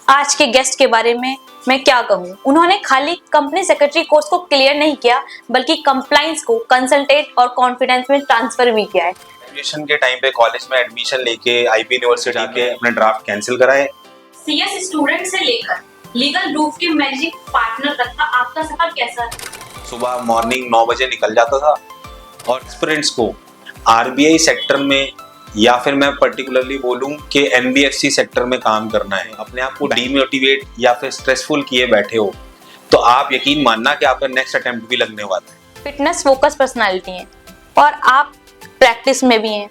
आज के गेस्ट के बारे में मैं क्या कहूँ। उन्होंने खाली कंपनी सेक्रेटरी कोर्स को क्लियर नहीं किया बल्कि कंप्लायंस को कंसल्टेंट और कॉन्फिडेंस में ट्रांसफर भी किया है। ग्रेजुएशन के टाइम पे कॉलेज में एडमिशन लेके आईपी यूनिवर्सिटी के अपने ड्राफ्ट कैंसिल कराए। सीएस स्टूडेंट से लेकर लीगल रूफ के मैनेजिंग पार्टनर तक का आपका सफर कैसा है? सुबह मॉर्निंग 9 बजे निकल जाता था और एस्पिरेंट्स को आरबीआई सेक्टर में या फिर मैं पर्टिकुलरली बोलूं कि एनबीएफसी सेक्टर में काम करना है, अपने आप को डीमोटिवेट या फिर स्ट्रेसफुल किए बैठे हो तो आप यकीन मानना कि आपका नेक्स्ट अटेम्प्ट भी लगने वाला है। फिटनेस फोकस पर्सनालिटी है और आप प्रैक्टिस में भी हैं,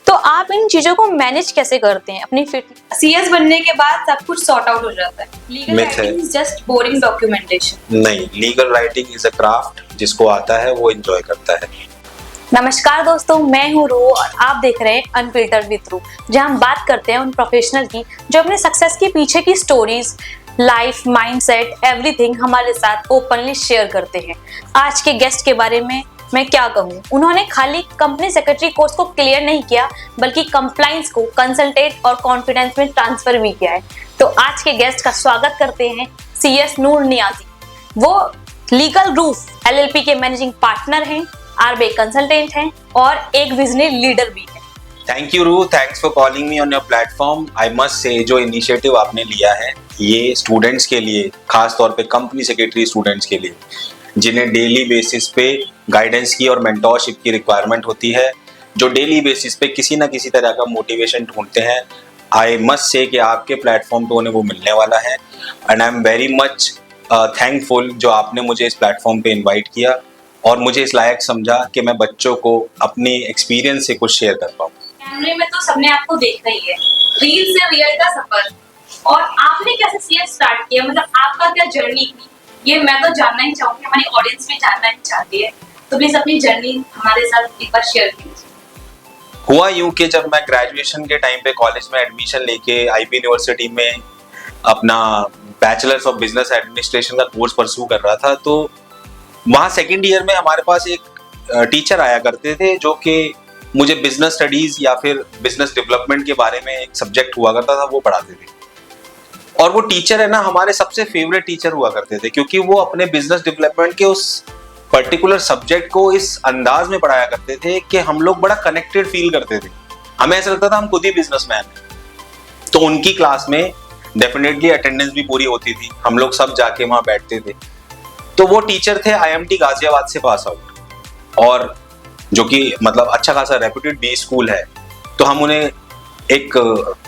तो आप इन चीजों को मैनेज कैसे करते हैं अपनी फिटनेस? सीएस बनने के बाद सब कुछ सॉर्ट आउट हो जाता है। Legal writing is just boring documentation. नहीं, legal writing is a craft. जिसको आता है वो एंजॉय करता है। नमस्कार दोस्तों, मैं हूँ रू और आप देख रहे हैं अनफिल्टर्ड विद रू, जहाँ हम बात करते हैं उन प्रोफेशनल की जो अपने सक्सेस के पीछे की स्टोरीज, लाइफ, माइंडसेट, एवरीथिंग हमारे साथ ओपनली शेयर करते हैं। आज के गेस्ट के बारे में मैं क्या कहूँ। उन्होंने खाली कंपनी सेक्रेटरी कोर्स को क्लियर नहीं किया बल्कि कंप्लायंस को कंसल्टेंट और कॉन्फिडेंस में ट्रांसफर भी किया है। तो आज के गेस्ट का स्वागत करते हैं सीएस नूर नियाजी। वो लीगल रूफ एलएलपी के मैनेजिंग पार्टनर हैं, आरबीआई कंसल्टेंट हैं और एक विजनरी लीडर भी है। थैंक यू रू, thanks for calling me on your platform. I must say जो इनिशिएटिव आपने लिया है ये स्टूडेंट्स के लिए, खास तौर पे कंपनी सेक्रेटरी स्टूडेंट्स के लिए जिन्हें डेली बेसिस पे गाइडेंस की और मेंटोरशिप की रिक्वायरमेंट होती है, जो डेली बेसिस पे किसी ना किसी तरह का मोटिवेशन ढूंढते हैं। आई मस्ट से कि आपके प्लेटफॉर्म पे उन्हें वो मिलने वाला है and I am very much thankful जो आपने मुझे इस प्लेटफॉर्म पे इन्वाइट किया और मुझे इस लायक समझा कि मैं बच्चों को अपनी एक्सपीरियंस से कुछ शेयर कर पाऊँ। कैमरे में तो सबने आपको देखा ही है, रील से रियल का सफर। और आपने कैसे सीएस स्टार्ट किया, मतलब आपका क्या जर्नी थी, ये मैं तो जानना ही चाहूंगी, हमारी ऑडियंस भी जानना ही चाहती है। तो प्लीज अपनी जर्नी हमारे साथ एक बार शेयर कीजिए। हुआ यूं कि जब मैं ग्रेजुएशन के टाइम पे कॉलेज में एडमिशन लेके आईपी यूनिवर्सिटी में अपना बैचलर्स ऑफ बिजनेस एडमिनिस्ट्रेशन का कोर्स परस्यू कर रहा था, तो वहाँ सेकेंड ईयर में हमारे पास एक टीचर आया करते थे जो कि मुझे बिजनेस स्टडीज या फिर बिजनेस डेवलपमेंट के बारे में एक सब्जेक्ट हुआ करता था, वो पढ़ाते थे। और वो टीचर है ना, हमारे सबसे फेवरेट टीचर हुआ करते थे क्योंकि वो अपने बिजनेस डेवलपमेंट के उस पर्टिकुलर सब्जेक्ट को इस अंदाज में पढ़ाया करते थे कि हम लोग बड़ा कनेक्टेड फील करते थे। हमें ऐसा लगता था हम खुद ही बिजनेसमैन हैं। तो उनकी क्लास में डेफिनेटली अटेंडेंस भी पूरी होती थी, हम लोग सब जाके वहाँ बैठते थे। तो वो टीचर थे आईएमटी गाजियाबाद से पास आउट और जो कि मतलब अच्छा खासा रेप्यूटेड बी स्कूल है, तो हम उन्हें एक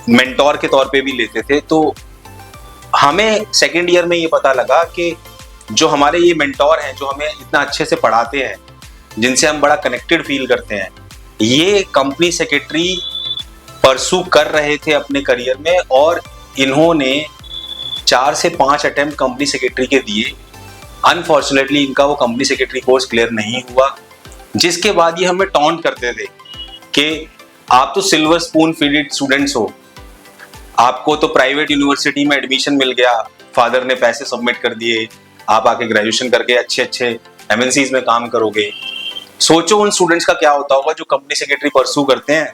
मेंटोर के तौर पे भी लेते थे। तो हमें सेकेंड ईयर में ये पता लगा कि जो हमारे ये मेंटोर हैं, जो हमें इतना अच्छे से पढ़ाते हैं, जिनसे हम बड़ा कनेक्टेड फील करते हैं, ये कंपनी सेक्रेटरी परसू कर रहे थे अपने करियर में और इन्होंने 4 से 5 अटेम्प्ट कंपनी सेक्रेटरी के दिए। अनफॉर्चुनेटली इनका वो कंपनी सेक्रेटरी कोर्स क्लियर नहीं हुआ, जिसके बाद ये हमें टॉन्ट करते थे कि आप तो सिल्वर स्पून फीडेड स्टूडेंट्स हो, आपको तो प्राइवेट यूनिवर्सिटी में एडमिशन मिल गया, फादर ने पैसे सबमिट कर दिए, आप आके ग्रेजुएशन करके अच्छे अच्छे एमएनसीज में काम करोगे। सोचो उन स्टूडेंट्स का क्या होता होगा जो कंपनी सेक्रेटरी परस्यू करते हैं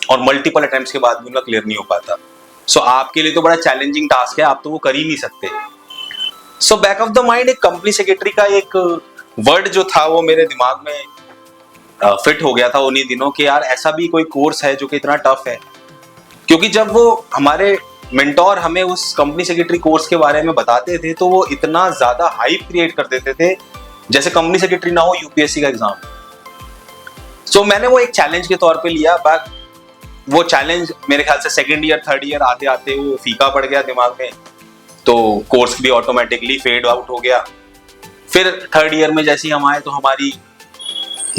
और मल्टीपल अटेम्प्ट्स के बाद भी उनका क्लियर नहीं हो पाता। सो आपके लिए तो बड़ा चैलेंजिंग टास्क है, आप तो वो कर ही नहीं सकते। So back of the mind एक कंपनी सेक्रेटरी का एक वर्ड जो था वो मेरे दिमाग में फिट हो गया था उन्हीं दिनों कि यार ऐसा भी कोई कोर्स है जो कि इतना टफ है। क्योंकि जब वो हमारे मेंटोर हमें उस कंपनी सेक्रेटरी कोर्स के बारे में बताते थे तो वो इतना ज्यादा हाइप क्रिएट कर देते थे जैसे कंपनी सेक्रेटरी ना हो यूपीएससी का एग्जाम। सो मैंने वो एक चैलेंज के तौर पे लिया। बट वो चैलेंज मेरे ख्याल से सेकेंड ईयर थर्ड ईयर आते आते वो फीका पड़ गया दिमाग में, तो कोर्स भी ऑटोमेटिकली फेड आउट हो गया। फिर थर्ड ईयर में जैसे ही हम आए तो हमारी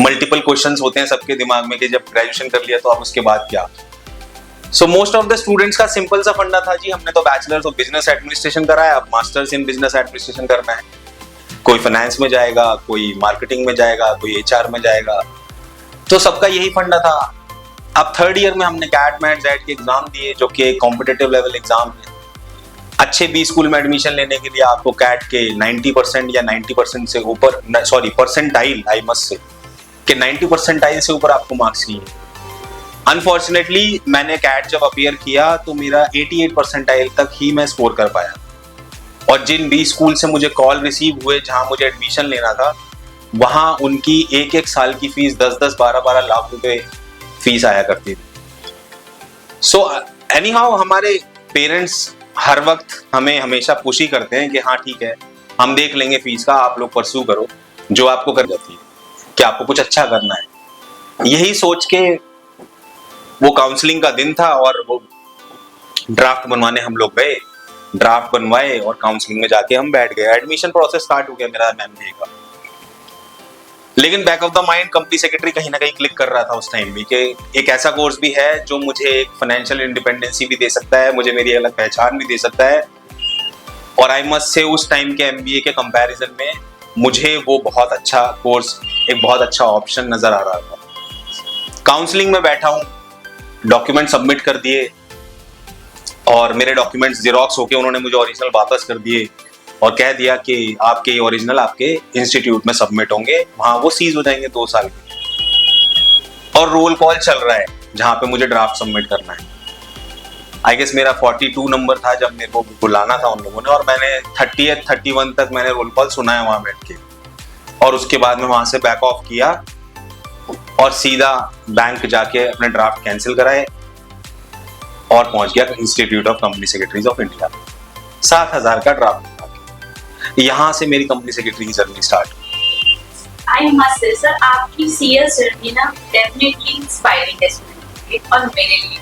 मल्टीपल क्वेश्चंस होते हैं सबके दिमाग में कि जब ग्रेजुएशन कर लिया तो अब उसके बाद क्या। So most of the students का सिंपल सा फंडा था, जी हमने तो बैचलर्स ऑफ बिजनेस एडमिनिस्ट्रेशन करा है, अब मास्टर्स इन बिजनेस एडमिनिस्ट्रेशन करना है। कोई फाइनेंस में जाएगा, कोई मार्केटिंग में जाएगा, कोई एचआर में जाएगा, तो सबका यही फंडा था। अब थर्ड ईयर में हमने कैट मैट जेड के एग्जाम दिए जो कि कॉम्पिटिटिव लेवल एग्जाम है। अच्छे बी स्कूल में एडमिशन लेने के लिए आपको कैट के 90% या 90% से ऊपर, sorry percentile, I must say कि 90 परसेंटाइल से ऊपर आपको मार्क्स चाहिए। अनफॉर्चुनेटली मैंने कैट जब अपीयर किया तो मेरा 88 परसेंटाइल तक ही मैं स्कोर कर पाया, और जिन 20 स्कूल से मुझे कॉल रिसीव हुए जहां मुझे एडमिशन लेना था, वहां उनकी एक एक साल की फीस 10-10, 12-12 लाख रुपए फीस आया करती थी। सो एनी हाउ हमारे पेरेंट्स हर वक्त हमें हमेशा पुश ही करते हैं कि हाँ ठीक है, हम देख लेंगे फीस का, आप लोग परस्यू करो जो आपको कर जाती है, कि आपको कुछ अच्छा करना है। यही सोच के वो काउंसलिंग का दिन था और वो ड्राफ्ट बनवाने हम लोग गए, ड्राफ्ट बनवाए और काउंसलिंग में जाके हम बैठ गए। एडमिशन प्रोसेस स्टार्ट हो गया मेरा MBA का। लेकिन back of the mind company secretary कहीं ना कहीं क्लिक कर रहा था उस टाइम भी, कि एक ऐसा कोर्स भी है जो मुझे एक फाइनेंशियल इंडिपेंडेंसी भी दे सकता है, मुझे मेरी अलग पहचान भी दे सकता है। और आई मस्ट से उस टाइम के MBA के कंपैरिजन में मुझे वो बहुत अच्छा कोर्स, एक बहुत अच्छा ऑप्शन नजर आ रहा था। काउंसलिंग में बैठा हूँ, डॉक्यूमेंट सबमिट कर दिए और मेरे डॉक्यूमेंट्स जेरोक्स होके उन्होंने मुझे ओरिजिनल वापस कर दिए और कह दिया कि आपके ओरिजिनल आपके इंस्टीट्यूट में सबमिट होंगे, वहां वो सीज हो जाएंगे 2 साल के। और रोल कॉल चल रहा है जहां पे मुझे ड्राफ्ट सबमिट करना है। आई गेस मेरा 42 नंबर था जब मेरे को बुलाना था उन लोगों ने, और मैंने 30th 31 तक मैंने रोल कॉल सुना है वहां बैठ के। और उसके बाद में वहां से बैक ऑफ किया और सीधा बैंक जाके अपने ड्राफ्ट कैंसिल कराए और पहुंच गया institute of company secretaries of India. 7,000 का ड्राफ्ट। यहां से मेरी कंपनी सेक्रेटरी की जर्नी स्टार्ट हुई। आई मस्ट से सर, आपकी CS जर्नी ना डेफिनेटली इंस्पायरिंग है स्टूडेंट के और मेरे लिए।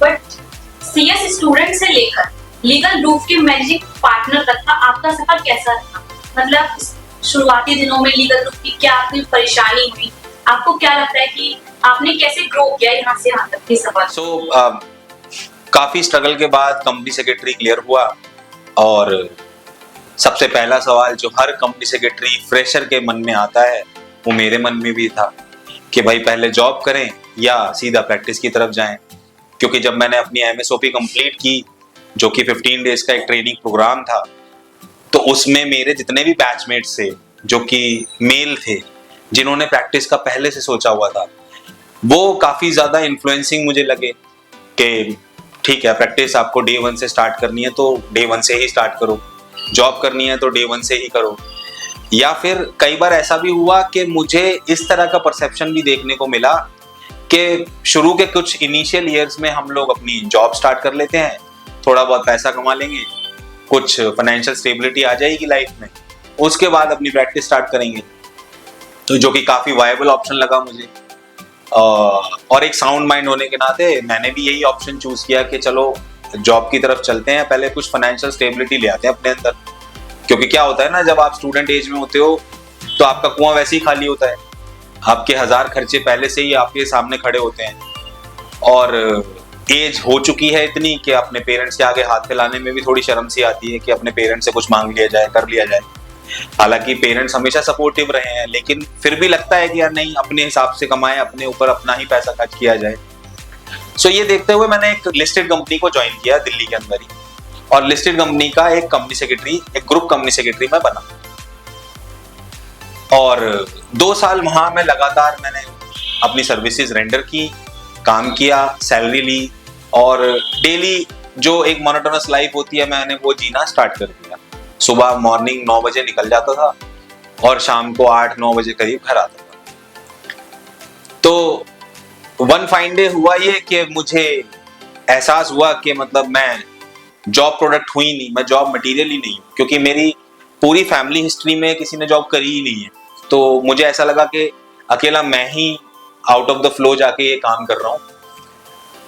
बट CS स्टूडेंट से लेकर लीगल ग्रुप के मैनेजिंग पार्टनर तक का आपका सफर कैसा रहा? मतलब शुरुआती दिनों में लीगल ग्रुप की क्या आपकी परेशानी हुई? आपको क्या लगता है कि आपने कैसे ग्रो किया यहाँ से यहाँ तक की सफर? काफी स्ट्रगल के बाद कंपनी सेक्रेटरी क्लियर हुआ, और सबसे पहला सवाल जो हर कंपनी सेक्रेटरी फ्रेशर के मन में आता है वो मेरे मन में भी था कि भाई पहले जॉब करें या सीधा प्रैक्टिस की तरफ जाएं। क्योंकि जब मैंने अपनी MSOP कंप्लीट की, जो कि 15 डेज का एक ट्रेनिंग प्रोग्राम था, तो उसमें मेरे जितने भी बैचमेट्स थे जो कि मेल थे, जिन्होंने प्रैक्टिस का पहले से सोचा हुआ था, वो काफी ज्यादा इन्फ्लुएंसिंग मुझे लगे कि ठीक है, प्रैक्टिस आपको डे 1 से स्टार्ट करनी है तो डे 1 से ही स्टार्ट करो, जॉब करनी है तो डे 1 से ही करो। या फिर कई बार ऐसा भी हुआ कि मुझे इस तरह का परसेप्शन भी देखने को मिला कि शुरू के कुछ इनिशियल ईयर्स में हम लोग अपनी जॉब स्टार्ट कर लेते हैं, थोड़ा बहुत पैसा कमा लेंगे, कुछ फाइनेंशियल स्टेबिलिटी आ जाएगी लाइफ में, उसके बाद अपनी प्रैक्टिस स्टार्ट करेंगे, तो जो कि काफी वायबल ऑप्शन लगा मुझे। और एक साउंड माइंड होने के नाते मैंने भी यही ऑप्शन चूज किया कि चलो जॉब की तरफ चलते हैं, पहले कुछ फाइनेंशियल स्टेबिलिटी ले आते हैं अपने अंदर। क्योंकि क्या होता है ना, जब आप स्टूडेंट एज में होते हो तो आपका कुआं वैसे ही खाली होता है, आपके 1000 खर्चे पहले से ही आपके सामने खड़े होते हैं, और एज हो चुकी है इतनी कि अपने पेरेंट्स के आगे हाथ फैलाने में भी थोड़ी शर्म सी आती है कि अपने पेरेंट्स से कुछ मांग लिया जाए, कर लिया जाए। हालांकि पेरेंट्स हमेशा सपोर्टिव रहे हैं, लेकिन फिर भी लगता है कि यार नहीं, अपने हिसाब से कमाए, अपने ऊपर अपना ही पैसा खर्च किया जाए। सो ये देखते हुए मैंने एक लिस्टेड कंपनी को ज्वाइन किया दिल्ली के अंदर ही, और लिस्टेड कंपनी का एक कंपनी सेक्रेटरी, एक ग्रुप कंपनी सेक्रेटरी मैं बना। और 2 साल वहां मैं लगातार मैंने अपनी सर्विसेज रेंडर की, काम किया, सैलरी ली, और डेली जो एक मोनोटोनस लाइफ होती है मैंने वो जीना स्टार्ट कर दिया। सुबह मॉर्निंग 9 बजे निकल जाता था और शाम को 8-9 बजे करीब घर आता था। तो वन फाइन डे हुआ ये कि मुझे एहसास हुआ कि मतलब मैं जॉब प्रोडक्ट हुई नहीं, मैं जॉब मटेरियल ही नहीं हूँ, क्योंकि मेरी पूरी फैमिली हिस्ट्री में किसी ने जॉब करी ही नहीं है। तो मुझे ऐसा लगा कि अकेला मैं ही आउट ऑफ द फ्लो जाके ये काम कर रहा हूँ,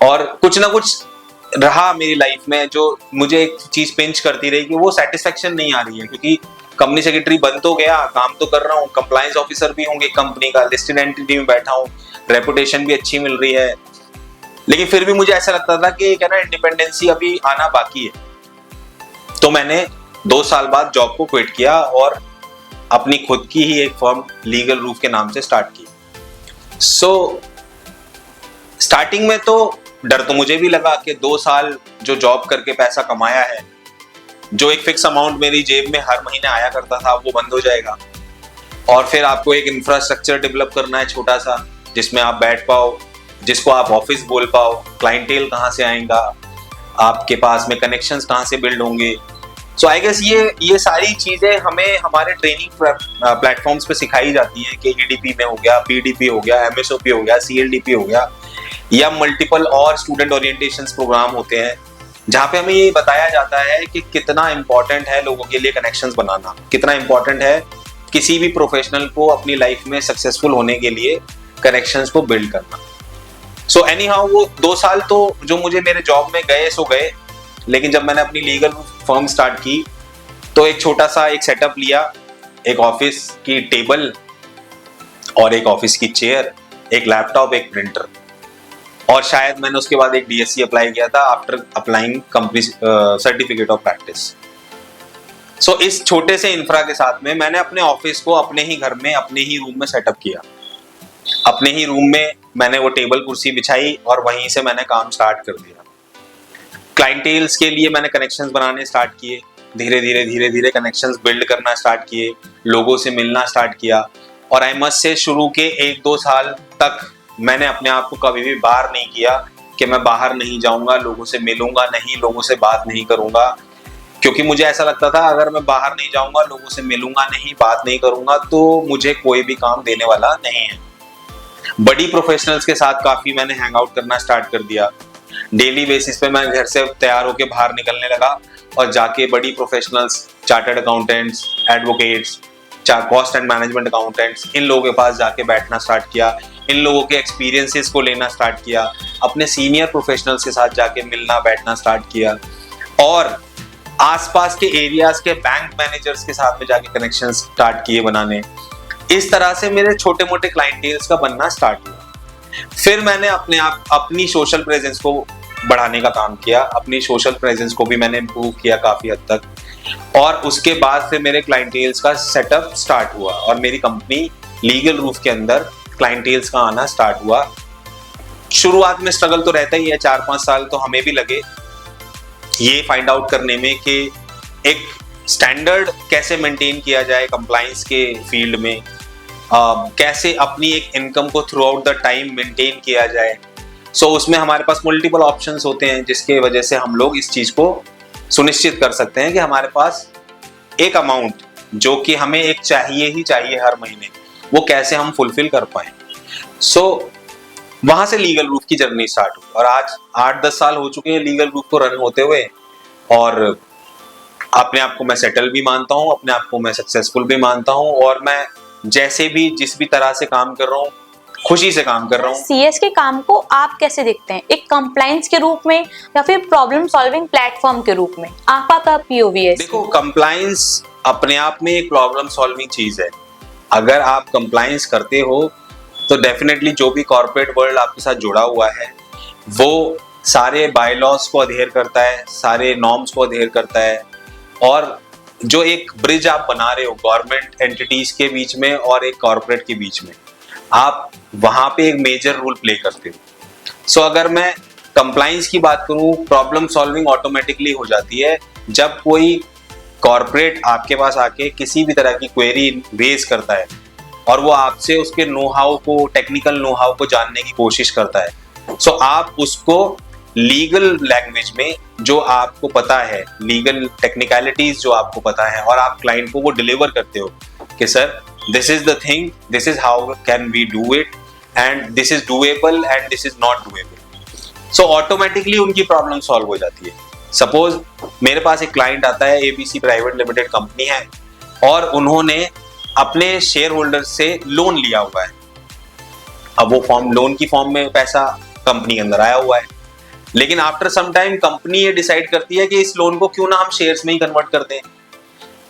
और कुछ ना कुछ रहा मेरी लाइफ में जो मुझे एक चीज पिंच करती रही कि वो सेटिस्फेक्शन नहीं आ रही है। क्योंकि कंपनी सेक्रेटरी बन तो गया, काम तो कर रहा हूँ, कंप्लायंस ऑफिसर भी होंगे कंपनी का, लिस्टेड एंटिटी में बैठा हूँ, रेपुटेशन भी अच्छी मिल रही है, लेकिन फिर भी मुझे ऐसा लगता था कि क्या ना, इंडिपेंडेंसी अभी आना बाकी है। तो मैंने 2 साल बाद जॉब को क्विट किया और अपनी खुद की ही एक फर्म लीगल रूफ के नाम से स्टार्ट की। सो स्टार्टिंग में तो डर तो मुझे भी लगा कि 2 साल जो जॉब करके पैसा कमाया है, जो एक फिक्स अमाउंट मेरी जेब में हर महीने आया करता था, वो बंद हो जाएगा, और फिर आपको एक इंफ्रास्ट्रक्चर डेवलप करना है छोटा सा, जिसमें आप बैठ पाओ, जिसको आप ऑफिस बोल पाओ, क्लाइंटेल कहाँ से आएगा, आपके पास में कनेक्शंस कहाँ से बिल्ड होंगे। सो आई गेस ये सारी चीजें हमें हमारे ट्रेनिंग प्लेटफॉर्म्स पे सिखाई जाती हैं कि ईडीपी में हो गया, पीडीपी हो गया, एमएसओपी हो गया, सीएलडीपी हो गया, या मल्टीपल और स्टूडेंट ओरिएंटेशन प्रोग्राम होते हैं जहाँ पे हमें ये बताया जाता है कि कितना इंपॉर्टेंट है लोगों के लिए कनेक्शंस बनाना, कितना इंपॉर्टेंट है किसी भी प्रोफेशनल को अपनी लाइफ में सक्सेसफुल होने के लिए कनेक्शंस को बिल्ड करना। सो एनी हाउ वो 2 साल तो जो मुझे मेरे जॉब में गए सो गए, लेकिन जब मैंने अपनी लीगल फर्म स्टार्ट की तो एक छोटा सा एक सेटअप लिया, एक ऑफिस की टेबल और एक ऑफिस की चेयर, एक लैपटॉप, एक प्रिंटर, और शायद मैंने उसके बाद एक डीएससी अप्लाई किया था after applying company certificate of practice. So इस छोटे से इंफ्रा के साथ में मैंने अपने ऑफिस को अपने ही घर में, अपने ही रूम में सेटअप किया। अपने ही रूम में मैंने वो टेबल कुर्सी बिछाई और वहीं से मैंने काम स्टार्ट कर दिया। क्लाइंटेल्स के लिए मैंने कनेक्शंस बनाने स्टार्ट किए, धीरे धीरे कनेक्शंस बिल्ड करना स्टार्ट किए, लोगों से मिलना स्टार्ट किया। और आई मस्ट से शुरू के 1-2 साल तक मैंने अपने आप को कभी भी बाहर नहीं किया कि मैं बाहर नहीं जाऊंगा, लोगों से मिलूंगा नहीं, लोगों से बात नहीं करूंगा, क्योंकि मुझे ऐसा लगता था अगर मैं बाहर नहीं जाऊंगा, लोगों से मिलूंगा नहीं, बात नहीं करूंगा तो मुझे कोई भी काम देने वाला नहीं है। बड़ी प्रोफेशनल्स के साथ काफी मैंने हैंग आउट करना स्टार्ट कर दिया। डेली बेसिस पे मैं घर से तैयार होकर बाहर निकलने लगा और जाके बड़ी professionals, chartered accountants, advocates, cost and management accountants, इन लोगों के पास जाके बैठना स्टार्ट किया, इन लोगों के एक्सपीरियंसेस को लेना स्टार्ट किया, अपने सीनियर प्रोफेशनल्स के साथ जाके मिलना बैठना स्टार्ट किया, और आसपास के एरियाज के बैंक मैनेजर्स के साथ में जाके कनेक्शन स्टार्ट किए बनाने। इस तरह से मेरे छोटे मोटे क्लाइंटेल्स का बनना स्टार्ट हुआ। फिर मैंने अपनी सोशल प्रेजेंस को बढ़ाने का काम किया, अपनी सोशल प्रेजेंस को भी मैंने इम्प्रूव किया काफी हद तक, और उसके बाद फिर मेरे क्लाइंटेल्स का सेटअप स्टार्ट हुआ और मेरी कंपनी लीगल रूफ के अंदर क्लाइंटेल्स का आना स्टार्ट हुआ। शुरुआत में स्ट्रगल तो रहता ही है, 4-5 साल तो हमें भी लगे ये फाइंड आउट करने में कि एक स्टैंडर्ड कैसे मेंटेन किया जाए कंप्लायंस के फील्ड में, कैसे अपनी एक इनकम को through out the time maintain किया जाए। सो उसमें हमारे पास मल्टीपल ऑप्शंस होते हैं जिसके वजह से हम लोग इस चीज को सुनिश्चित कर सकते हैं कि हमारे पास एक अमाउंट जो कि हमें एक चाहिए ही चाहिए हर महीने, वो कैसे हम फुलफिल कर पाए। सो वहां से लीगल रूफ की जर्नी स्टार्ट हुई और आज 8-10 साल हो चुके हैं लीगल रूफ को रन होते हुए, और अपने आप को मैं सेटल भी मानता हूँ, अपने आप को मैं सक्सेसफुल भी मानता हूँ, और मैं जैसे भी जिस भी तरह से काम कर रहा हूँ खुशी से काम कर रहा हूँ। सीएस के काम को आप कैसे देखते हैं, एक कंप्लायंस के रूप में या फिर प्रॉब्लम सॉल्विंग प्लेटफॉर्म के रूप में? आपका पीओवी है? देखो, कंप्लायंस अपने आप में एक प्रॉब्लम सॉल्विंग चीज है। अगर आप कंप्लायंस करते हो तो डेफिनेटली जो भी कॉर्पोरेट वर्ल्ड आपके साथ जुड़ा हुआ है वो सारे बायलॉज को अधेयर करता है, सारे नॉर्म्स को अधेयर करता है, और जो एक ब्रिज आप बना रहे हो गवर्नमेंट एंटिटीज के बीच में और एक कॉर्पोरेट के बीच में, आप वहां पे एक मेजर रोल प्ले करते हो। सो अगर मैं कंप्लायंस की बात करूं, प्रॉब्लम सॉल्विंग ऑटोमेटिकली हो जाती है जब कोई कॉर्पोरेट आपके पास आके किसी भी तरह की क्वेरी रेज करता है और वो आपसे उसके नो हाउ को, टेक्निकल नो हाउ को जानने की कोशिश करता है। सो आप उसको लीगल लैंग्वेज में जो आपको पता है, लीगल टेक्निकलिटीज जो आपको पता है, और आप क्लाइंट को वो डिलीवर करते हो कि sir this is the thing, this is how can we do it, and this is doable and this is not doable. So automatically उनकी प्रॉब्लम सॉल्व हो जाती है। सपोज मेरे पास एक क्लाइंट आता है, एबीसी प्राइवेट लिमिटेड कंपनी है, और उन्होंने अपने शेयर होल्डर से लोन लिया हुआ है। अब वो लोन की फॉर्म में पैसा कंपनी के अंदर आया हुआ है, लेकिन आफ्टर सम टाइम कंपनी ये डिसाइड करती है कि इस लोन को क्यों ना हम शेयर्स में ही कन्वर्ट कर दें।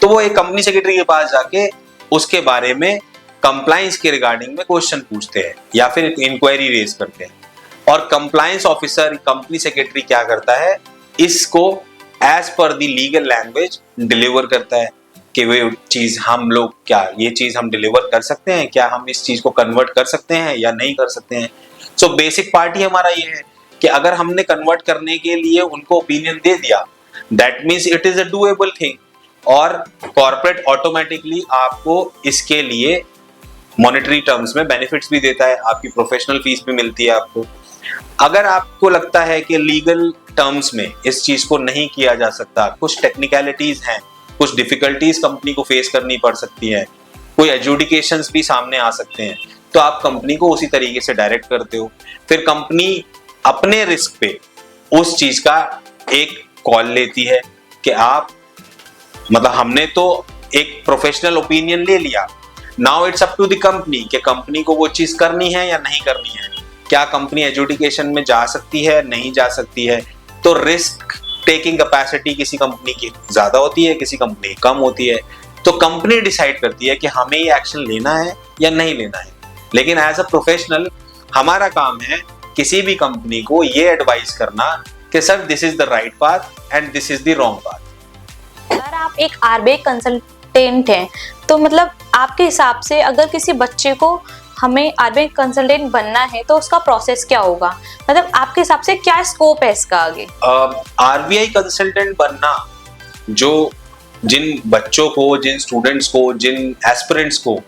तो वो एक कंपनी सेक्रेटरी के पास जाके उसके बारे में कंप्लायंस के रिगार्डिंग में क्वेश्चन पूछते हैं या फिर इंक्वायरी रेज करते हैं, और कंप्लायंस ऑफिसर, कंपनी सेक्रेटरी क्या करता है, इसको as per the legal language deliver करता है कि वे चीज हम लोग, क्या ये चीज हम डिलीवर कर सकते हैं, क्या हम इस चीज को कन्वर्ट कर सकते हैं या नहीं कर सकते हैं। सो बेसिक पार्ट ही हमारा ये है कि अगर हमने कन्वर्ट करने के लिए उनको ओपिनियन दे दिया, that means it is a doable thing, और कॉर्पोरेट ऑटोमेटिकली आपको इसके लिए मॉनेटरी टर्म्स में बेनिफिट्स भी देता है, आपकी प्रोफेशनल फीस भी मिलती है आपको। अगर आपको लगता है कि लीगल टर्म्स में इस चीज को नहीं किया जा सकता, कुछ टेक्निकलिटीज हैं, कुछ डिफिकल्टीज कंपनी को फेस करनी पड़ सकती है, कोई एडजुडिकेशंस भी सामने आ सकते हैं, तो आप कंपनी को उसी तरीके से डायरेक्ट करते हो। फिर कंपनी अपने रिस्क पे उस चीज का एक कॉल लेती है कि आप, मतलब हमने तो एक प्रोफेशनल ओपिनियन ले लिया, now it's up to the company कि कंपनी को वो चीज करनी है या नहीं करनी है। क्या कंपनी एजुडिकेशन में जा सकती है, नहीं जा सकती है। तो रिस्क टेकिंग कैपेसिटी किसी कंपनी की ज्यादा होती है, किसी कंपनी की कम होती है। तो कंपनी डिसाइड करती है कि हमें ये एक्शन लेना है या नहीं लेना है। लेकिन एज अ प्रोफेशनल हमारा काम है किसी भी कंपनी को ये एडवाइस करना कि sir this is the right path and this is the wrong path. Sir आप एक आरबीआई कंसल्टेंट हैं, तो मतलब आपके हिसाब से अगर किसी बच्चे को हमें आरबीआई कंसल्टेंट बनना है तो उसका प्रोसेस क्या होगा, मतलब आपके हिसाब से क्या स्कोप है इसका आगे? आरबीआई कंसल्टेंट बनना, जो जिन बच्चों को, जिन स्टूडेंट्स को, जिन एस्पिरेंट्स को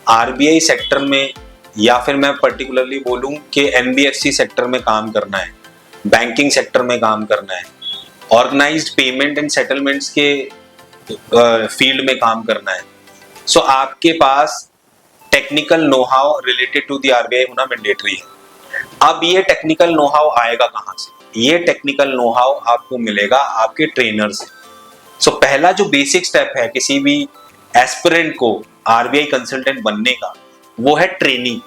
आरबीआई सेक्टर में, या फिर मैं पर्टिकुलरली बोलूं कि एनबीएफसी सेक्टर में काम करना है, बैंकिंग सेक्टर में काम करना है, ऑर्गेनाइज्ड पेमेंट एंड सेटलमेंट्स के फील्ड में काम करना है, सो आपके पास technical know how related to the RBI होना मैंडेटरी है। अब ये टेक्निकल नो हाउ आएगा कहाँ से? ये टेक्निकल नो हाउ आपको मिलेगा आपके ट्रेनर से। सो पहला जो बेसिक स्टेप है किसी भी एस्पिरेंट को आरबीआई कंसल्टेंट बनने का, वो है ट्रेनिंग।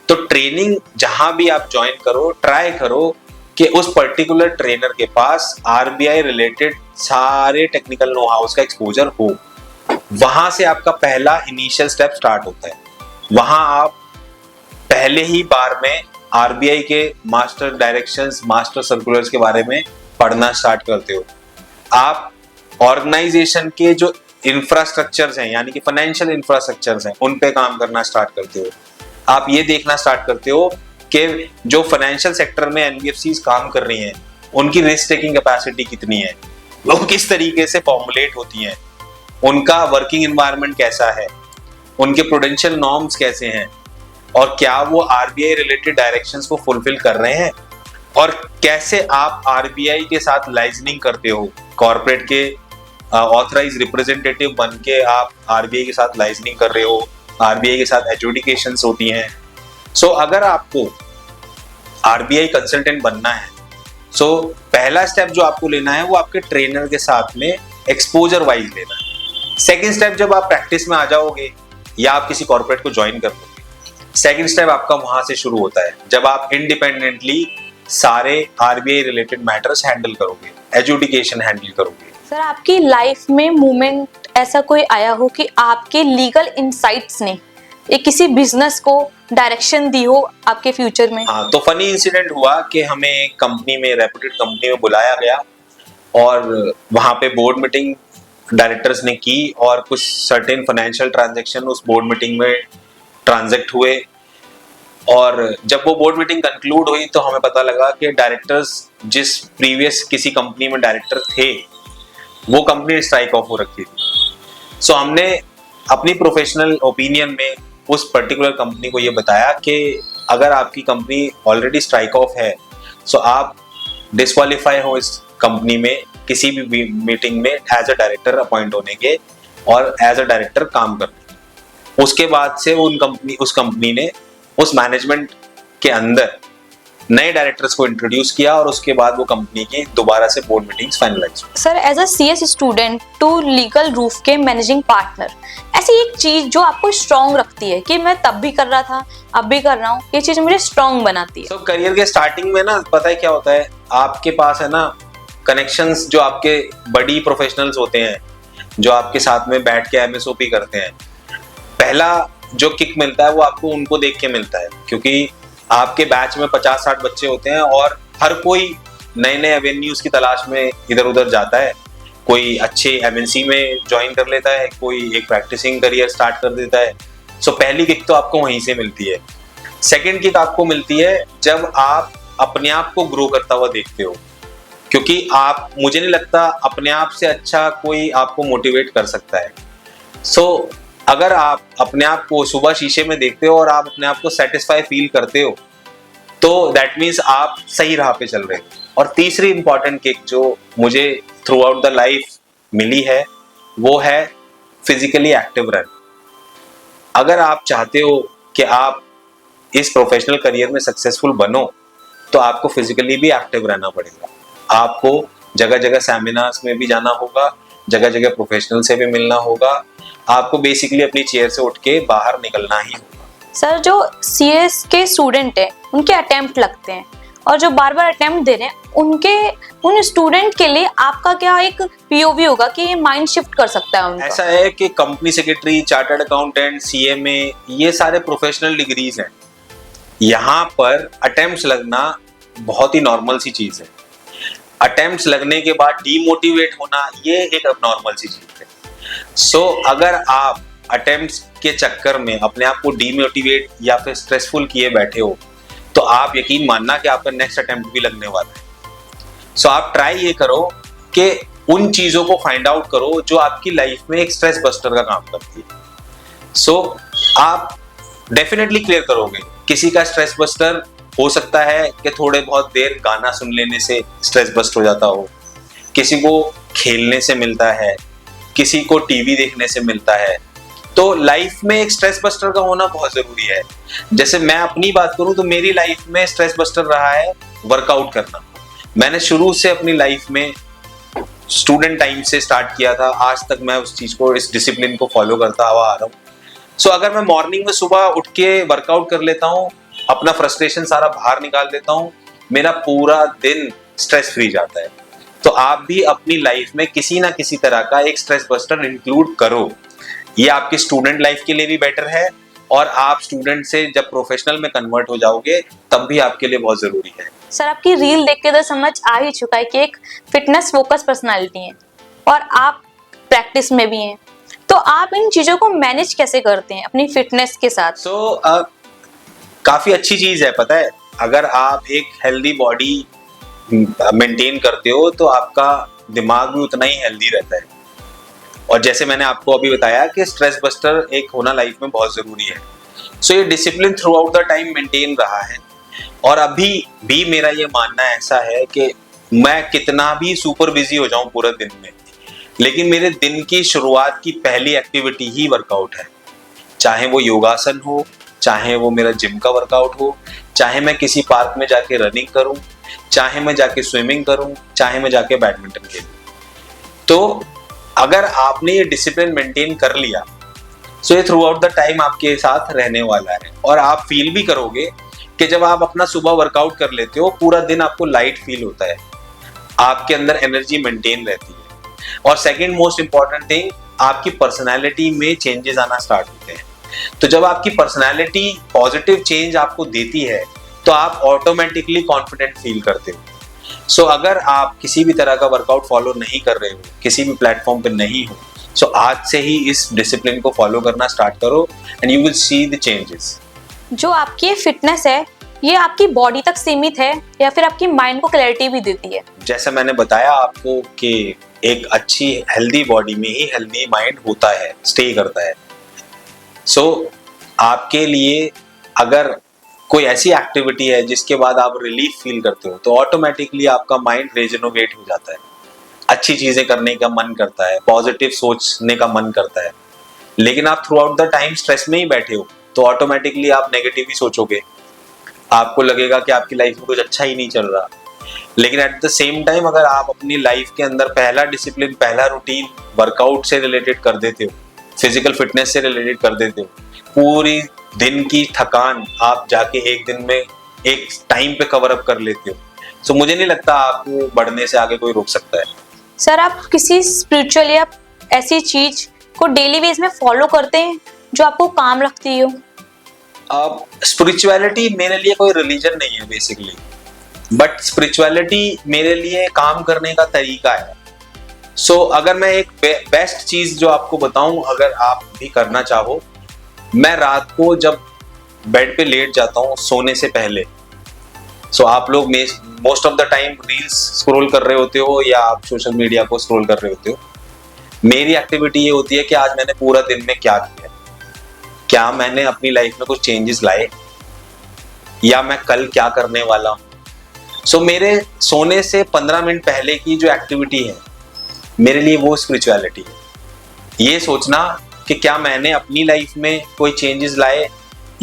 तो ट्रेनिंग जहां भी आप ज्वाइन करो, ट्राई करो कि उस पर्टिकुलर ट्रेनर के पास आरबीआई रिलेटेड सारे टेक्निकल नो हाउस का एक्सपोजर हो। वहां से आपका पहला इनिशियल स्टेप स्टार्ट होता है। वहां आप पहले ही बार में आरबीआई के मास्टर डायरेक्शंस, मास्टर सर्कुलर्स के बारे में पढ़ना स्टार्ट करते हो। आप ऑर्गेनाइजेशन के जो इंफ्रास्ट्रक्चर्स हैं, यानी कि फाइनेंशियल इंफ्रास्ट्रक्चर्स हैं, उन पे काम करना स्टार्ट करते हो। आप ये देखना स्टार्ट करते हो कि जो फाइनेंशियल सेक्टर में एनबीएफसीज काम कर रही हैं, उनकी रिस्क टेकिंग कैपेसिटी कितनी है, वो किस तरीके से फॉर्मुलेट होती हैं, उनका वर्किंग एनवायरनमेंट कैसा है, उनके प्रूडेंशियल नॉर्म्स कैसे हैं, और क्या वो आरबीआई रिलेटेड डायरेक्शंस को फुलफिल कर रहे हैं, और कैसे आप आरबीआई के साथ लाइजनिंग करते हो। कॉर्पोरेट के ऑथराइज रिप्रेजेंटेटिव बन के आप आरबीआई के साथ लाइजनिंग कर रहे हो, आरबीआई के साथ एजुडिकेशंस होती हैं। सो अगर आपको आरबीआई कंसल्टेंट बनना है, सो पहला स्टेप जो आपको लेना है वो आपके ट्रेनर के साथ में एक्सपोजर वाइज लेना है। सेकंड स्टेप जब आप प्रैक्टिस में आ जाओगे या आप किसी कॉर्पोरेट को ज्वाइन कर लोगे, सेकंड स्टेप आपका वहां से शुरू होता है जब आप इंडिपेंडेंटली सारे आरबीआई रिलेटेड मैटर्स हैंडल करोगे, एजुडिकेशन हैंडल करोगे। सर आपकी लाइफ में मोमेंट ऐसा कोई आया हो कि आपके लीगल इनसाइट्स ने एक किसी बिजनेस को डायरेक्शन दी हो आपके फ्यूचर में? हाँ, तो फनी इंसिडेंट हुआ कि हमें कंपनी में, रेप्यूटेड कंपनी में बुलाया गया और वहां पे बोर्ड मीटिंग डायरेक्टर्स ने की और कुछ सर्टेन फाइनेंशियल ट्रांजैक्शन उस बोर्ड मीटिंग में ट्रांजैक्ट हुए। और जब वो बोर्ड मीटिंग कंक्लूड हुई तो हमें पता लगा कि डायरेक्टर्स जिस प्रीवियस किसी कंपनी में डायरेक्टर थे, वो कंपनी स्ट्राइक ऑफ हो रखी थी। सो हमने अपनी प्रोफेशनल ओपिनियन में उस पर्टिकुलर कंपनी को ये बताया कि अगर आपकी कंपनी ऑलरेडी स्ट्राइक ऑफ है, सो आप डिस्क्वालीफाई हो इस कंपनी में किसी भी मीटिंग में एज अ डायरेक्टर अपॉइंट होने के और एज अ डायरेक्टर काम करने के। उसके बाद से उस कंपनी ने उस मैनेजमेंट के अंदर नए डायरेक्टर्स को इंट्रोड्यूस किया और उसके बाद वो कंपनी की दोबारा से board meetings finalize. Sir as a CS student to legal roof के मैनेजिंग पार्टनर, ऐसी एक चीज जो आपको स्ट्रॉन्ग रखती है कि मैं तब भी कर रहा था, अब भी कर रहा हूँ, ये चीज मुझे स्ट्रॉन्ग बनाती है? सो करियर के स्टार्टिंग में ना, पता है क्या होता है, आपके पास है ना कनेक्शंस, जो आपके बड़ी प्रोफेशनल्स होते हैं जो आपके साथ में बैठ के एमएसओपी करते हैं। पहला जो किक मिलता है वो आपको उनको देख के मिलता है, क्योंकि आपके बैच में 50-60 बच्चे होते हैं और हर कोई नए नए एवेन्यूज की तलाश में इधर उधर जाता है। कोई अच्छे एमएनसी में ज्वाइन कर लेता है, कोई एक प्रैक्टिसिंग करियर स्टार्ट कर देता है। सो पहली किक तो आपको वहीं से मिलती है। सेकंड किक आपको मिलती है जब आप अपने आप को ग्रो करता हुआ देखते हो, क्योंकि मुझे नहीं लगता अपने आप से अच्छा कोई आपको मोटिवेट कर सकता है। सो अगर आप अपने आप को सुबह शीशे में देखते हो और आप अपने आप को सेटिस्फाई फील करते हो तो दैट मीन्स आप सही राह पे चल रहे हो। और तीसरी इंपॉर्टेंट किक जो मुझे थ्रू आउट द लाइफ मिली है वो है फिजिकली एक्टिव रहना। अगर आप चाहते हो कि आप इस प्रोफेशनल करियर में सक्सेसफुल बनो तो आपको फिजिकली भी एक्टिव रहना पड़ेगा। आपको जगह जगह सेमिनार्स में भी जाना होगा, जगह जगह प्रोफेशनल से भी मिलना होगा, आपको बेसिकली अपनी चेयर से उठ के बाहर निकलना ही होगा। सर, जो सीएस के स्टूडेंट हैं उनके अटेम्प्ट लगते हैं और जो बार बार अटेम्प्ट दे रहे हैं उन स्टूडेंट के लिए आपका क्या एक पीओवी होगा कि ये माइंड शिफ्ट कर सकता है उनका? ऐसा है कि company secretary, chartered accountant, CMA, ये सारे प्रोफेशनल डिग्रीज हैं। यहाँ पर अटेम्प्ट्स लगना बहुत ही नॉर्मल सी चीज है। अटेम्प्ट्स लगने के बाद डीमोटिवेट होना ये एक अबनॉर्मल सी चीज है। सो अगर आप अटेम्प्ट्स के चक्कर में अपने आप को डीमोटिवेट या फिर स्ट्रेसफुल किए बैठे हो तो आप यकीन मानना कि आपका नेक्स्ट अटेम्प्ट भी लगने वाला है। सो आप ट्राई ये करो कि उन चीजों को फाइंड आउट करो जो आपकी लाइफ में एक स्ट्रेस बस्टर का काम करती है। सो आप डेफिनेटली क्लियर करोगे। किसी का स्ट्रेस बस्टर हो सकता है कि थोड़े बहुत देर गाना सुन लेने से स्ट्रेस बस्ट हो जाता हो, किसी को खेलने से मिलता है, किसी को टीवी देखने से मिलता है। तो लाइफ में एक स्ट्रेस बस्टर का होना बहुत जरूरी है। जैसे मैं अपनी बात करूं तो मेरी लाइफ में स्ट्रेस बस्टर रहा है वर्कआउट करना। मैंने शुरू से अपनी लाइफ में स्टूडेंट टाइम से स्टार्ट किया था, आज तक मैं उस चीज को, इस डिसिप्लिन को फॉलो करता हुआ आ रहा हूँ। सो अगर मैं मॉर्निंग में सुबह उठ के वर्कआउट कर लेता हूँ, अपना फ्रस्ट्रेशन सारा बाहर निकाल देता हूँ, मेरा पूरा दिन स्ट्रेस फ्री जाता है। तो आप भी अपनी लाइफ में किसी ना किसी तरह का एक स्ट्रेस बस्टर इंक्लूड करो। ये आपकी स्टूडेंट लाइफ के लिए भी बेटर है और आप स्टूडेंट से जब प्रोफेशनल में कन्वर्ट हो जाओगे तब भी आपके लिए बहुत जरूरी है। सर, आपकी रील देख के तो समझ आ ही चुका है कि एक फिटनेस फोकस पर्सनालिटी है और आप प्रैक्टिस में भी हैं। तो आप इन चीजों को मैनेज कैसे करते हैं अपनी फिटनेस के साथ? काफी अच्छी चीज है, पता है। अगर आप एक हेल्दी बॉडी मेंटेन करते हो तो आपका दिमाग भी उतना ही हेल्दी रहता है। और जैसे मैंने आपको अभी बताया कि स्ट्रेस बस्टर एक होना लाइफ में बहुत जरूरी है। सो ये discipline through out the time maintain रहा है। और अभी भी मेरा ये मानना ऐसा है कि मैं कितना भी सुपर बिजी हो जाऊं पूरे दिन में, लेकिन मेरे दिन की शुरुआत की पहली एक्टिविटी ही वर्कआउट है। चाहे वो योगासन हो, चाहे वो मेरा जिम का वर्कआउट हो, चाहे मैं किसी पार्क में जाके रनिंग करूं, चाहे मैं जाके स्विमिंग करूं, चाहे मैं जाके बैडमिंटन खेलूं। तो अगर आपने ये डिसिप्लिन मेंटेन कर लिया सो ये थ्रू आउट द टाइम आपके साथ रहने वाला है। और आप फील भी करोगे कि जब आप अपना सुबह वर्कआउट कर लेते हो पूरा दिन आपको लाइट फील होता है, आपके अंदर एनर्जी मेंटेन रहती है। और सेकंड मोस्ट इंपॉर्टेंट थिंग, आपकी पर्सनैलिटी में चेंजेस आना स्टार्ट होते हैं। तो जब आपकी पर्सनैलिटी पॉजिटिव चेंज आपको देती है तो आप ऑटोमेटिकली कॉन्फिडेंट फील करते हो। सो अगर आप किसी भी तरह का वर्कआउट फॉलो नहीं कर रहे हो, किसी भी प्लेटफॉर्म पे नहीं हो, सो आज से ही इस डिसिप्लिन को फॉलो करना स्टार्ट करो and you will see the changes. जो आपकी फिटनेस है ये आपकी बॉडी तक सीमित है या फिर आपकी माइंड को क्लैरिटी भी देती है? जैसा मैंने बताया आपको कि एक अच्छी हेल्दी बॉडी में ही हेल्दी माइंड होता है, स्टे करता है। सो आपके लिए अगर कोई ऐसी एक्टिविटी है जिसके बाद आप रिलीफ फील करते हो तो ऑटोमेटिकली आपका माइंड रिजनोवेट हो जाता है, अच्छी चीजें करने का मन करता है, पॉजिटिव सोचने का मन करता है। लेकिन आप through out the time stress में ही बैठे हो तो ऑटोमेटिकली आप नेगेटिव ही सोचोगे, आपको लगेगा कि आपकी लाइफ में कुछ अच्छा ही नहीं चल रहा। लेकिन एट द सेम टाइम अगर आप अपनी लाइफ के अंदर पहला डिसिप्लिन, पहला रूटीन वर्कआउट से रिलेटेड कर देते हो, फिजिकल फिटनेस से रिलेटेड कर देते हो, पूरी दिन की थकान आप जाके एक दिन में एक टाइम पे कवर अप कर लेते हो, सो मुझे नहीं लगता आपको बढ़ने से आगे कोई रोक सकता है। सर, आप किसी स्पिरिचुअल या ऐसी चीज को डेली बेस में फॉलो करते हैं जो आपको काम लगती हो? अब स्पिरिचुअलिटी मेरे लिए कोई रिलीजन नहीं है बेसिकली, बट स्पिरिचुअलिटी मेरे लिए काम करने का तरीका है। सो अगर मैं एक बेस्ट चीज जो आपको बताऊं, अगर आप भी करना चाहो, मैं रात को जब बेड पे लेट जाता हूँ सोने से पहले, सो आप लोग most of the time reels scroll कर रहे होते हो या आप सोशल मीडिया को स्क्रॉल कर रहे होते हो। मेरी एक्टिविटी ये होती है कि आज मैंने पूरा दिन में क्या किया, क्या मैंने अपनी लाइफ में कुछ चेंजेस लाए, या मैं कल क्या करने वाला हूँ। सो मेरे सोने से 15 मिनट पहले की जो एक्टिविटी है मेरे लिए वो स्पिरिचुअलिटी है। ये सोचना कि क्या मैंने अपनी लाइफ में कोई चेंजेस लाए,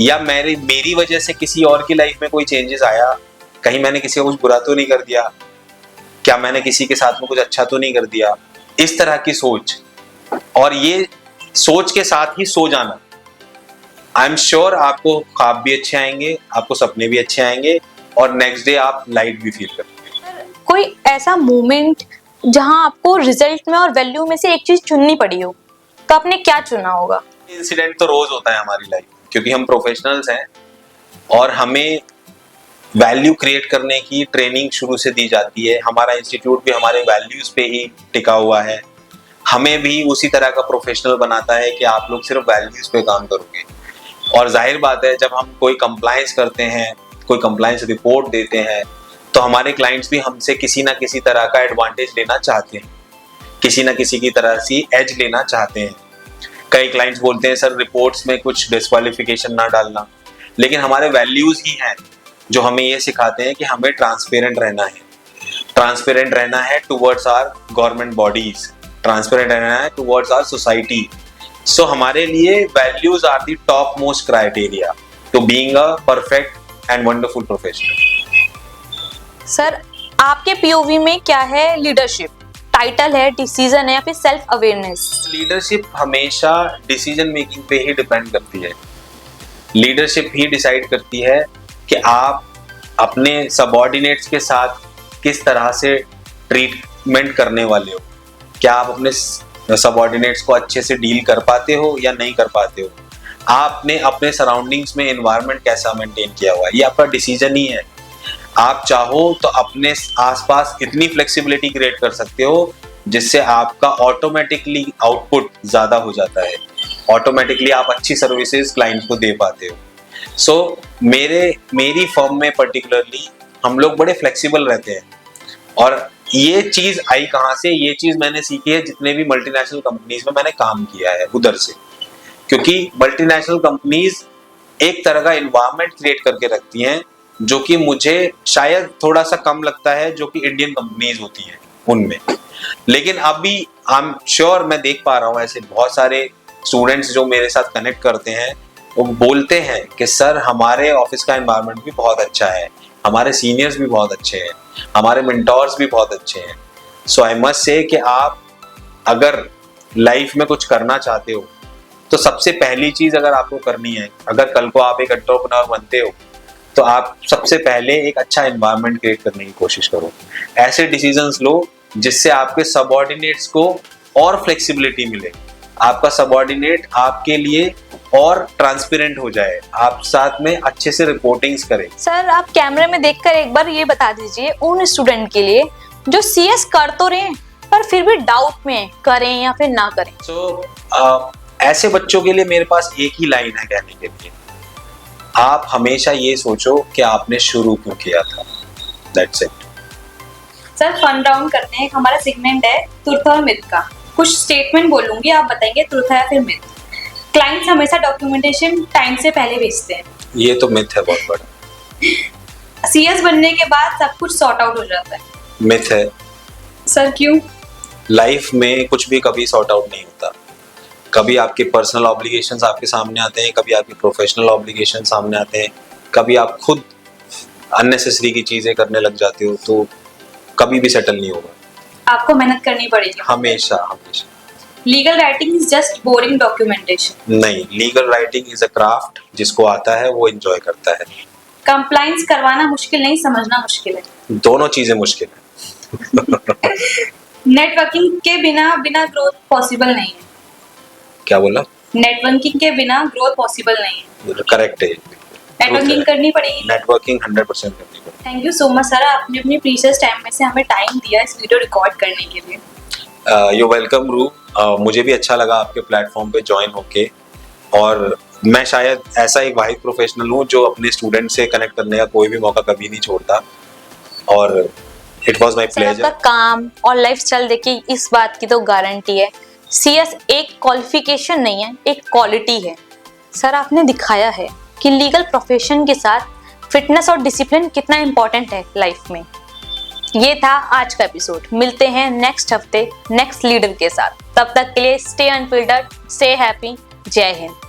या मेरी वजह से किसी और की लाइफ में कोई चेंजेस आया, कहीं मैंने किसी को कुछ बुरा तो नहीं कर दिया, क्या मैंने किसी के साथ में कुछ अच्छा तो नहीं कर दिया। इस तरह की सोच, और ये सोच के साथ ही सो जाना। आई एम श्योर आपको ख्वाब भी अच्छे आएंगे, आपको सपने भी अच्छे आएंगे, और नेक्स्ट डे आप लाइट भी फील करेंगे। कोई ऐसा मोमेंट जहां आपको रिजल्ट में और वैल्यू में से एक चीज चुननी पड़ी हो, तो आपने क्या चुना होगा? इंसिडेंट तो रोज होता है हमारी लाइफ में, क्योंकि हम प्रोफेशनल्स हैं और हमें वैल्यू क्रिएट करने की ट्रेनिंग शुरू से दी जाती है। हमारा इंस्टीट्यूट भी हमारे वैल्यूज पे ही टिका हुआ है। हमें भी उसी तरह का प्रोफेशनल बनाता है कि आप लोग सिर्फ वैल्यूज पे काम करोगे। और जाहिर बात है, जब हम कोई कंप्लायंस करते हैं, कोई कंप्लायंस रिपोर्ट देते हैं, तो हमारे क्लाइंट्स भी हमसे किसी ना किसी तरह का एडवांटेज लेना चाहते हैं, किसी ना किसी की तरह से एज लेना चाहते हैं। कई क्लाइंट्स बोलते हैं सर रिपोर्ट्स में कुछ डिस्क्वालिफिकेशन ना डालना, लेकिन हमारे वैल्यूज ही हैं जो हमें ये सिखाते हैं कि हमें ट्रांसपेरेंट रहना है। ट्रांसपेरेंट रहना है towards our government bodies, transparent रहना है टुवर्ड्स आवर सोसाइटी। सो हमारे लिए values are the top most criteria to being a perfect and wonderful professional. Sir, आपके पीओवी में क्या है लीडरशिप? टाइटल है, डिसीजन है, या फिर सेल्फ अवेयरनेस? लीडरशिप हमेशा डिसीजन मेकिंग पे ही डिपेंड करती है। लीडरशिप ही डिसाइड करती है कि आप अपने सबऑर्डिनेट्स के साथ किस तरह से ट्रीटमेंट करने वाले हो। क्या आप अपने सबऑर्डिनेट्स को अच्छे से डील कर पाते हो या नहीं कर पाते हो। आपने अपने सराउंडिंग्स में एनवायरनमेंट कैसा मेंटेन किया हुआ है, ये आपका डिसीजन ही है। आप चाहो तो अपने आसपास इतनी फ्लेक्सिबिलिटी क्रिएट कर सकते हो जिससे आपका ऑटोमेटिकली आउटपुट ज़्यादा हो जाता है, ऑटोमेटिकली आप अच्छी सर्विसेज क्लाइंट को दे पाते हो। सो मेरी फर्म में पर्टिकुलरली हम लोग बड़े फ्लेक्सिबल रहते हैं, और ये चीज़ आई कहाँ से? ये चीज़ मैंने सीखी है जितने भी मल्टीनेशनल कंपनीज में मैंने काम किया है उधर से, क्योंकि मल्टीनेशनल कंपनीज एक तरह का एनवायरनमेंट क्रिएट करके रखती हैं जो कि मुझे शायद थोड़ा सा कम लगता है जो कि इंडियन कंपनीज होती हैं उनमें। लेकिन अभी आई एम श्योर मैं देख पा रहा हूँ ऐसे बहुत सारे स्टूडेंट्स जो मेरे साथ कनेक्ट करते हैं, वो बोलते हैं कि सर हमारे ऑफिस का एनवायरनमेंट भी बहुत अच्छा है, हमारे सीनियर्स भी बहुत अच्छे हैं, हमारे मेंटोर्स भी बहुत अच्छे हैं। सो आई मस्ट से कि आप अगर लाइफ में कुछ करना चाहते हो तो सबसे पहली चीज अगर आपको करनी है, अगर कल को आप एक एंटरप्रेन्योर बनते हो, तो आप सबसे पहले एक अच्छा एनवायरनमेंट क्रिएट करने की कोशिश करो। ऐसे डिसीजंस लो जिससे आपके सबऑर्डिनेट्स को और फ्लेक्सिबिलिटी मिले, आपका सबऑर्डिनेट आपके लिए और ट्रांसपेरेंट हो जाए, आप साथ में अच्छे से रिपोर्टिंग्स करें। सर, आप कैमरे में देखकर एक बार ये बता दीजिए उन स्टूडेंट के लिए जो सीएस कर तो रहे हैं पर फिर भी डाउट में करें या फिर ना करें। ऐसे बच्चों के लिए मेरे पास एक ही लाइन है कहने के लिए, आप हमेशा ये सोचो कि आपने शुरू क्यों किया था। That's it. Sir, fun round करते हैं। हमारा सेगमेंट है ट्रुथ और मिथ का। कुछ स्टेटमेंट बोलूंगी, आप बताएंगे ट्रुथ है या फिर मिथ। क्लाइंट्स हमेशा डॉक्यूमेंटेशन टाइम से पहले भेजते हैं। ये तो मिथ है बहुत बड़ा। सीएस बनने के बाद सब कुछ सॉर्ट आउट हो जाता है। मिथ है। सर, क्यों? लाइफ में कुछ भी कभी सॉर्ट आउट नहीं होता। कभी आपके पर्सनल ऑब्लिगेशंस आपके सामने आते हैं, कभी आपके प्रोफेशनल ऑब्लिगेशन सामने आते हैं, कभी आप खुद अननेसेसरी की चीजें करने लग जाते हो, तो कभी भी सेटल नहीं होगा। आपको मेहनत करनी पड़ेगी हमेशा हमेशा। Legal writing is just boring documentation. नहीं, legal writing is a craft, जिसको आता है वो एंजॉय करता है। कंप्लायंस करवाना मुश्किल नहीं, समझना मुश्किल है। दोनों चीजें मुश्किल है। नेटवर्किंग के बिना ग्रोथ पॉसिबल नहीं है। क्या बोला? नेटवर्किंग के बिना ग्रोथ पॉसिबल नहीं है। करेक्ट है। नेटवर्किंग करनी पड़ेगी। नेटवर्किंग 100% करनी पड़ेगी। Thank you so much sir, आपने अपनी प्रीशियस टाइम में से हमें टाइम दिया इस वीडियो रिकॉर्ड करने के लिए। यू वेलकम रू। मुझे भी अच्छा लगा आपके प्लेटफॉर्म पे ज्वाइन होके, और मैं शायद ऐसा एक वाहिद प्रोफेशनल हूँ जो अपने स्टूडेंट से कनेक्ट करने का कोई भी मौका कभी नहीं छोड़ता, और इट वाज माय प्लेजर। आपका काम और लाइफस्टाइल देखिए, इस बात की तो गारंटी है सीएस एक क्वालिफिकेशन नहीं है, एक क्वालिटी है। सर आपने दिखाया है कि लीगल प्रोफेशन के साथ फिटनेस और डिसिप्लिन कितना इम्पोर्टेंट है लाइफ में। ये था आज का एपिसोड। मिलते हैं नेक्स्ट हफ्ते नेक्स्ट लीडर के साथ। तब तक के लिए स्टे अनफिल्टर्ड, स्टे हैप्पी। जय हिंद।